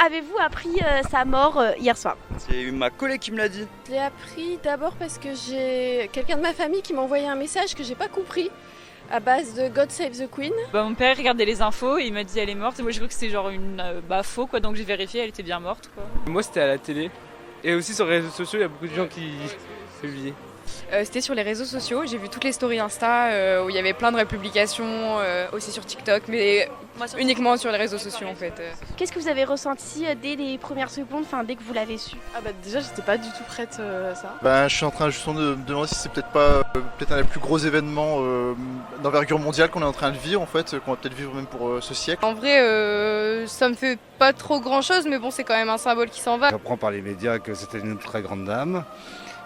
avez-vous appris sa mort hier soir? C'est ma collègue qui me l'a dit. Je l'ai appris d'abord parce que j'ai quelqu'un de ma famille qui m'a envoyé un message que j'ai pas compris à base de God Save the Queen. Mon père regardait les infos et il m'a dit elle est morte. Et moi j'ai cru que c'était genre une faux quoi, donc j'ai vérifié, elle était bien morte quoi. Moi c'était à la télé et aussi sur les réseaux sociaux il y a beaucoup de gens qui publient. C'était sur les réseaux sociaux, j'ai vu toutes les stories Insta où il y avait plein de republications, aussi sur TikTok, mais uniquement sur les réseaux sociaux en fait. Qu'est-ce que vous avez ressenti dès les premières secondes, dès que vous l'avez su? Déjà j'étais pas du tout prête à ça. Je suis en train justement de me demander si c'est peut-être pas un des plus gros événements d'envergure mondiale qu'on est en train de vivre en fait, qu'on va peut-être vivre même pour ce siècle. En vrai, ça me fait pas trop grand chose, mais bon c'est quand même un symbole qui s'en va. J'apprends par les médias que c'était une très grande dame.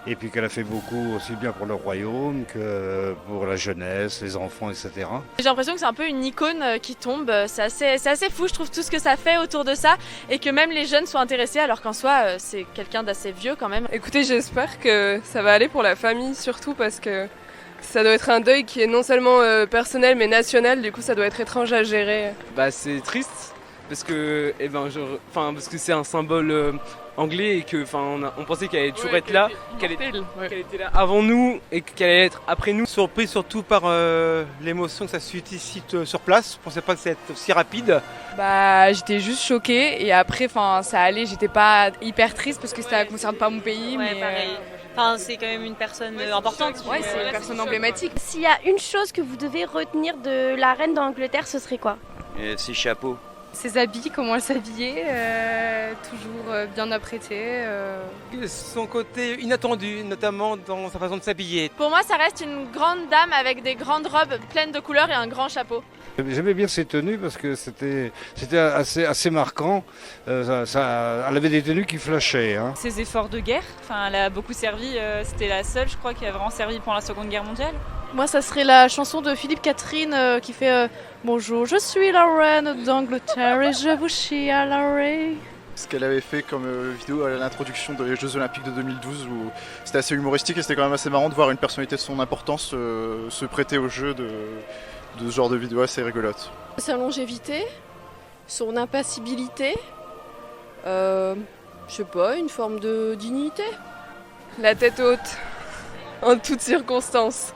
Et puis qu'elle a fait beaucoup aussi bien pour le royaume que pour la jeunesse, les enfants, etc. J'ai l'impression que c'est un peu une icône qui tombe, c'est assez fou, je trouve tout ce que ça fait autour de ça et que même les jeunes soient intéressés alors qu'en soi c'est quelqu'un d'assez vieux quand même. Écoutez, j'espère que ça va aller pour la famille surtout parce que ça doit être un deuil qui est non seulement personnel mais national, du coup ça doit être étrange à gérer. C'est triste parce que parce que c'est un symbole anglais et que on pensait qu'elle allait toujours être là, qu'elle était là avant nous et qu'elle allait être après nous. Surpris surtout par l'émotion que ça suscite sur place. Je pensais pas que ça allait être aussi rapide. J'étais juste choquée et après ça allait, j'étais pas hyper triste parce que ça concerne pas mon pays. Ouais, mais pareil. C'est quand même une personne importante. Ouais, c'est une personne emblématique. S'il y a une chose que vous devez retenir de la reine d'Angleterre, ce serait quoi? Et ses chapeaux. Ses habits, comment elle s'habillait, toujours bien apprêtée. Son côté inattendu, notamment dans sa façon de s'habiller. Pour moi ça reste une grande dame avec des grandes robes pleines de couleurs et un grand chapeau. J'aimais bien ses tenues parce que c'était assez marquant. Elle avait des tenues qui flashaient. Ses efforts de guerre, elle a beaucoup servi, c'était la seule je crois qui a vraiment servi pendant la Seconde Guerre mondiale. Moi ça serait la chanson de Philippe Catherine qui fait Bonjour, je suis la reine d'Angleterre et je vous chie à l'oreille. Ce qu'elle avait fait comme vidéo à l'introduction des Jeux Olympiques de 2012 où c'était assez humoristique et c'était quand même assez marrant de voir une personnalité de son importance se prêter au jeu de ce genre de vidéo assez rigolote. Sa longévité, son impassibilité, je sais pas, une forme de dignité. La tête haute, en toutes circonstances.